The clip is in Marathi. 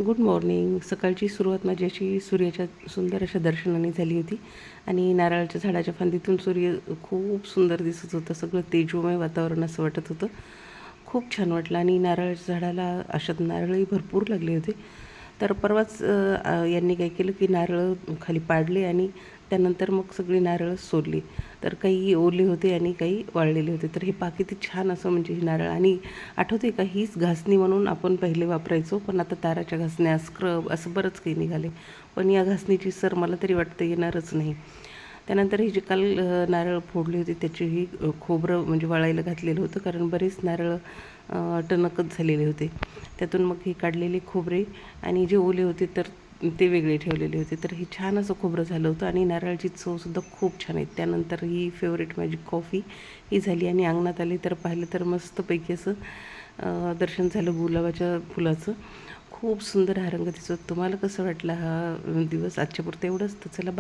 Good morning. सकाळची सुरुवात माझी अशी सूर्याच्या सुंदर अशा दर्शनाने झाली होती आणि नारळाच्या झाडाच्या फांदीतून सूर्य खूप सुंदर दिसत होतं. सगळं तेजोमय वातावरण असं वाटत होतं. खूप छान वाटलं आणि नारळाच्या झाडाला अशात नारळही भरपूर लागले होते. तर परवाच यांनी काय केलं की नारळ खाली पाडले आणि त्यानंतर मग सगळी नारळ सोलली. तर काही ओले होते आणि काही वाळलेले होते. तर हे पहा किती छान असं म्हणजे हे नारळ. आणि आठवते का, हीच घासणी म्हणून आपण पहिले वापरायचो, पण आता ताराच्या घासण्या, स्क्रब असं बरंच काही निघाले. पण या घासणीची सर मला तरी वाटतं येणारच नाही. त्यानंतर ही जी काल नारळ फोडली होती त्याचीही खोबरं म्हणजे वाळायला घातलेलं होतं, कारण बरेच नारळ टणकच झालेले होते. त्यातून मग ही काढलेली खोबरे आणि जे ओले होते तर ते वेगळे ठेवलेले होते. तर हे छान असं खोबरं झालं होतं आणि नारळाची चवसुद्धा खूप छान आहे. त्यानंतर ही फेवरेट माझी कॉफी ही झाली आणि अंगणात आली तर पाहिलं तर मस्तपैकी असं दर्शन झालं गुलाबाच्या फुलाचं. खूप सुंदर हा रंग दिसत. तुम्हाला कसं वाटला हा दिवस? आजच्यापुरतं एवढंच. तर चला.